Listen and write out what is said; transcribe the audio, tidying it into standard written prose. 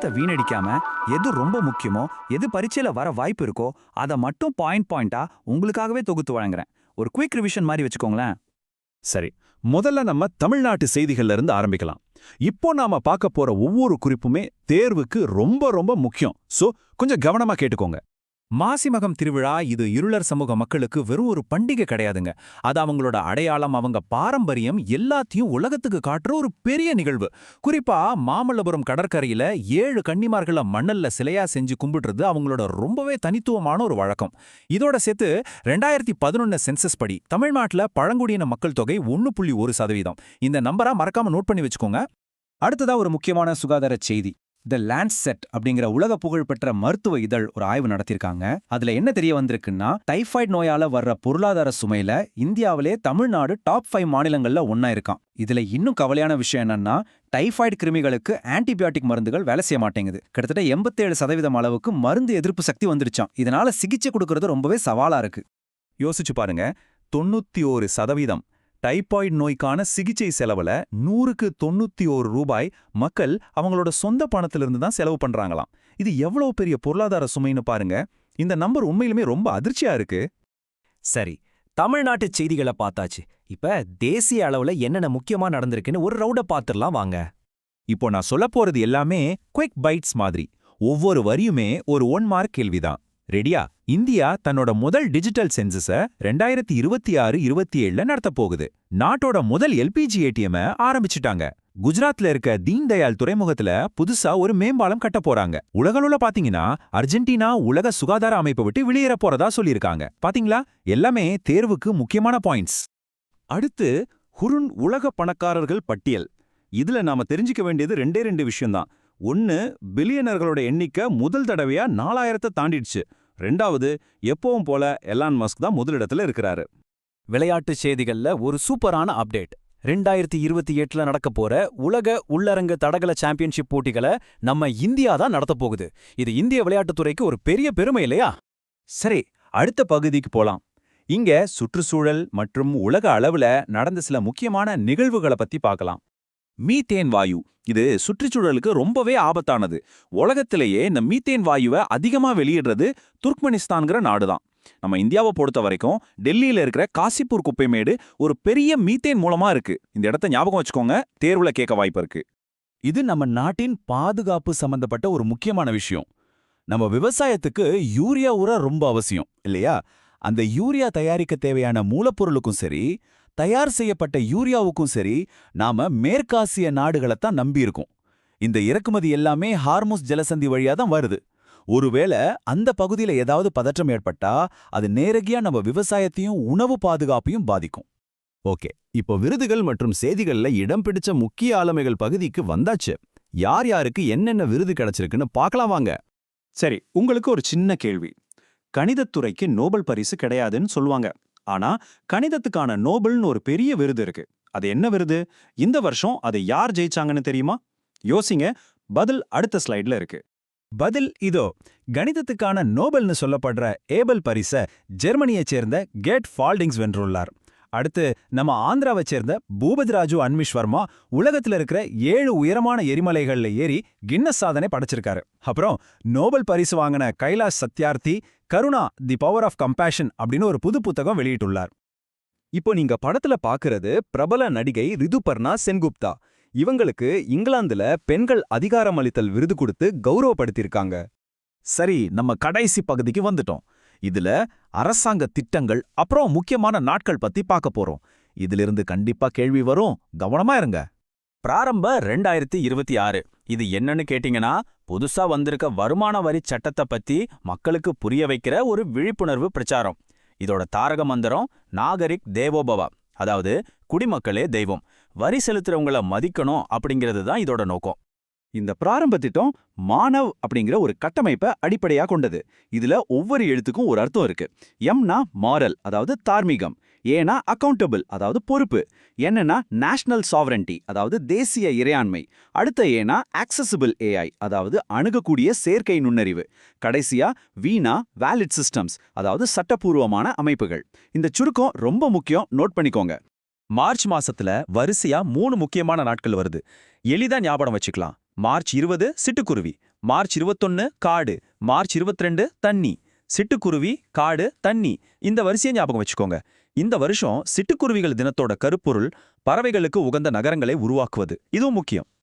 நேரத்தை வீணடிக்காம எது ரொம்ப முக்கியமோ எது பரீட்சையில வர வாய்ப்பு இருக்கோ அதை மட்டும் பாயிண்டா உங்களுக்காகவே தொகுத்து வழங்குறேன். ஒரு குயிக் ரிவிஷன் மாதிரி வச்சுக்கோங்களேன். சரி, முதல்ல நம்ம தமிழ்நாட்டு செய்திகள்ல இருந்து ஆரம்பிக்கலாம். இப்போ நாம பார்க்க போற ஒவ்வொரு குறிப்புமே தேர்வுக்கு ரொம்ப ரொம்ப முக்கியம். சோ கொஞ்சம் கவனமா கேட்டுக்கோங்க. மாசிமகம் திருவிழா இது இருளர் சமூக மக்களுக்கு வெறும் ஒரு பண்டிகை கிடையாதுங்க. அது அவங்களோட அடையாளம், அவங்க பாரம்பரியம் எல்லாத்தையும் உலகத்துக்கு காட்டுற ஒரு பெரிய நிகழ்வு. குறிப்பா மாமல்லபுரம் கடற்கரையில 7 கன்னிமார்களை மண்ணல்ல சிலையா செஞ்சு கும்பிடுறது அவங்களோட ரொம்பவே தனித்துவமான ஒரு வழக்கம். இதோட சேர்த்து 2011 சென்சஸ் படி தமிழ்நாட்டுல பழங்குடியின மக்கள் தொகை 1.1%. இந்த நம்பரா மறக்காம நோட் பண்ணி வச்சுக்கோங்க. அடுத்ததா ஒரு முக்கியமான சுகாதார செய்தி. த லான்செட் அப்படிங்கிற உலக புகழ்பெற்ற மருத்துவ இதழ் ஒரு ஆய்வு நடத்திருக்காங்க. அதுல என்ன தெரிய வந்திருக்குன்னா, டைஃபாய்டு நோயால வர்ற பொருளாதார சுமையில இந்தியாவிலே தமிழ்நாடு டாப் 5 மாநிலங்கள்ல ஒன்னா இருக்கான். இதுல இன்னும் கவலையான விஷயம் என்னன்னா, டைஃபாய்டு கிருமிகளுக்கு ஆன்டிபயோட்டிக் மருந்துகள் வேலை செய்ய மாட்டேங்குது. கிட்டத்தட்ட 87% அளவுக்கு மருந்து எதிர்ப்பு சக்தி வந்துருச்சான். இதனால சிகிச்சை கொடுக்கறது ரொம்பவே சவாலா இருக்கு. யோசிச்சு பாருங்க, 91% டைபாய்டு நோய்க்கான சிகிச்சை செலவுல 100க்கு 91 ரூபாய் மக்கள் அவங்களோட சொந்த பணத்திலிருந்து தான் செலவு பண்றாங்களாம். இது எவ்வளவு பெரிய பொருளாதார சுமைன்னு பாருங்க. இந்த நம்பர் உண்மையிலுமே ரொம்ப அதிர்ச்சியா இருக்கு. சரி, தமிழ்நாட்டு செய்திகளை பார்த்தாச்சு. இப்ப தேசிய அளவுல என்னென்ன முக்கியமா நடந்திருக்குன்னு ஒரு ரவுண்ட பார்த்துடலாம் வாங்க. இப்போ நான் சொல்ல போறது எல்லாமே குயிக் பைட்ஸ் மாதிரி. ஒவ்வொரு வரியுமே ஒரு 1 மார்க் கேள்விதான். ரெடியா? இந்தியா தன்னோட முதல் டிஜிட்டல் சென்சஸ 2026-27 நடத்த போகுது. நாட்டோட முதல் எல்பிஜி ஏடிஎம் ஆரம்பிச்சுட்டாங்க. குஜராத்ல இருக்க தீன் தயாள் துறைமுகத்துல புதுசா ஒரு மேம்பாலம் கட்ட போறாங்க. உலகளவுல பாத்தீங்கன்னா அர்ஜென்டினா உலக சுகாதார அமைப்பை விட்டு வெளியேற போறதா சொல்லியிருக்காங்க. பாத்தீங்களா, எல்லாமே தேர்வுக்கு முக்கியமான பாயிண்ட்ஸ். அடுத்து ஹுருன் உலக பணக்காரர்கள் பட்டியல். இதுல நாம தெரிஞ்சுக்க வேண்டியது 2 விஷயம்தான். ஒன்னு, பில்லியனர்களோட எண்ணிக்கை முதல் தடவையா 4000 தாண்டிடுச்சு. 2வது, எப்பவும் போல எலான் மஸ்க் தான் முதலிடத்துல இருக்கிறாரு. விளையாட்டு செய்திகள்ல ஒரு சூப்பரான அப்டேட். 2028ல நடக்க போற உலக உள்ளரங்கு தடகள சாம்பியன்ஷிப் போட்டிகளை நம்ம இந்தியா தான் நடத்த போகுது. இது இந்திய விளையாட்டுத்துறைக்கு ஒரு பெரிய பெருமை இல்லையா? சரி, அடுத்த பகுதிக்கு போலாம். இங்க சுற்றுச்சூழல் மற்றும் உலக அளவுல நடந்த சில முக்கியமான நிகழ்வுகளை பத்தி பார்க்கலாம். மீத்தேன் வாயு, இது சுற்றுச்சூழலுக்கு ரொம்பவே ஆபத்தானது. உலகத்திலேயே இந்த மீத்தேன் வாயுவை அதிகமா வெளியிடுறது துர்க்மெனிஸ்தான்கிற நாடுதான். நம்ம இந்தியாவை பொறுத்த வரைக்கும் டெல்லியில இருக்கிற காசிப்பூர் குப்பைமேடு ஒரு பெரிய மீத்தேன் மூலமா இருக்கு. இந்த இடத்த ஞாபகம் வச்சுக்கோங்க, தேர்வுல கேட்க வாய்ப்பு இருக்கு. இது நம்ம நாட்டின் பாதுகாப்பு சம்பந்தப்பட்ட ஒரு முக்கியமான விஷயம். நம்ம விவசாயத்துக்கு யூரியா உரம் ரொம்ப அவசியம் இல்லையா? அந்த யூரியா தயாரிக்க தேவையான மூலப்பொருளுக்கும் சரி, தயார் செய்யப்பட்ட யூரியாவுக்கும் சரி, நாம மேற்காசிய நாடுகளைத்தான் நம்பியிருக்கோம். இந்த இறக்குமதி எல்லாமே ஹார்முஸ் ஜலசந்தி வழியா தான் வருது. ஒருவேளை அந்த பகுதியில ஏதாவது பதற்றம் ஏற்பட்டா அது நேரடியா நம்ம விவசாயத்தையும் உணவு பாதுகாப்பையும் பாதிக்கும். ஓகே, இப்போ விருதுகள் மற்றும் செய்திகள்ல இடம் பிடிச்ச முக்கிய ஆளுமைகள் பகுதிக்கு வந்தாச்சு. யார் யாருக்கு என்னென்ன விருது கிடைச்சிருக்குன்னு பார்க்கலாம் வாங்க. சரி, உங்களுக்கு ஒரு சின்ன கேள்வி. கணிதத்துறைக்கு நோபல் பரிசு கிடையாதுன்னு சொல்லுவாங்க. ஆனா கணிதத்துக்கான நோபல்னு ஒரு பெரிய விருது இருக்கு. அது என்ன விருது? இந்த வருஷம் அதை யார் ஜெயிச்சாங்கன்னு தெரியுமா? யோசிங்க. பதில் அடுத்த ஸ்லைட்ல இருக்கு. பதில் இதோ. கணிதத்துக்கான நோபல்னு சொல்லப்படுற ஏபல் பரிச ஜெர்மனியைச் சேர்ந்த கேட் ஃபால்டிங்ஸ் வென்றுள்ளார். அடுத்து நம்ம ஆந்திராவைச் சேர்ந்த பூபதிராஜு அன்மிஷ்வர்மா உலகத்துல இருக்கிற 7 உயரமான எரிமலைகள்ல ஏறி கின்னஸ் சாதனை படைச்சிருக்காரு. அப்புறம் நோபல் பரிசு வாங்கின Kailash Satyarthi Karuna the power of compassion அப்படின்னு ஒரு புது புத்தகம் வெளியிட்டுள்ளார். இப்போ நீங்க படத்துல பாக்குறது பிரபல நடிகை ரிதுபர்ணா சென்குப்தா. இவங்களுக்கு இங்கிலாந்துல பெண்கள் அதிகாரமளித்தல் விருது கொடுத்து கௌரவப்படுத்தியிருக்காங்க. சரி, நம்ம கடைசி பகுதிக்கு வந்துட்டோம். இதுல அரசாங்க திட்டங்கள் அப்புறம் முக்கியமான நாட்கள் பத்தி பார்க்க போறோம். இதிலிருந்து கண்டிப்பா கேள்வி வரும், கவனமா இருங்க. பிராரம்ப 2026. இது என்னன்னு கேட்டீங்கன்னா, புதுசா வந்திருக்க வருமான வரி சட்டத்தை பத்தி மக்களுக்கு புரிய வைக்கிற ஒரு விழிப்புணர்வு பிரச்சாரம். இதோட தாரக மந்திரம் நாகரிக் தேவோபவா, அதாவது குடிமக்களே தெய்வம். வரி செலுத்துறவங்கள மதிக்கணும் அப்படிங்கிறது தான் இதோட நோக்கம். இந்த பிராரம்ப திட்டம் மானவ் அப்படிங்கிற ஒரு கட்டமைப்பை அடிப்படையா கொண்டது. இதுல ஒவ்வொரு எழுத்துக்கும் ஒரு அர்த்தம் இருக்கு. எம்னா மாரல், அதாவது தார்மீகம். ஏனா அக்கௌண்டபிள், அதாவது பொறுப்பு. என்னன்னா நேஷனல் சாவரன்டி, அதாவது தேசிய இறையாண்மை. அடுத்த ஏனா ஆக்சசிபிள் ஏஐ, அதாவது அணுகக்கூடிய செயற்கை நுண்ணறிவு. கடைசியா வீணா வேலிட் சிஸ்டம்ஸ், அதாவது சட்டப்பூர்வமான அமைப்புகள். இந்த சுருக்கம் ரொம்ப முக்கியம், நோட் பண்ணிக்கோங்க. மார்ச் மாசத்துல வரிசையா 3 முக்கியமான நாட்கள் வருது. எளிதா ஞாபகம் வச்சுக்கலாம். மார்ச் 20 சிட்டுக்குருவி, மார்ச் 21 காடு, மார்ச் 22 தண்ணி, சிட்டுக்குருவி, காடு, தண்ணி. இந்த வரிசையை ஞாபகம் வச்சுக்கோங்க. இந்த வருஷம் சிட்டுக்குருவிகள் தினத்தோட கருப்பொருள் பறவைகளுக்கு உகந்த நகரங்களை உருவாக்குவது. இதுவும் முக்கியம்.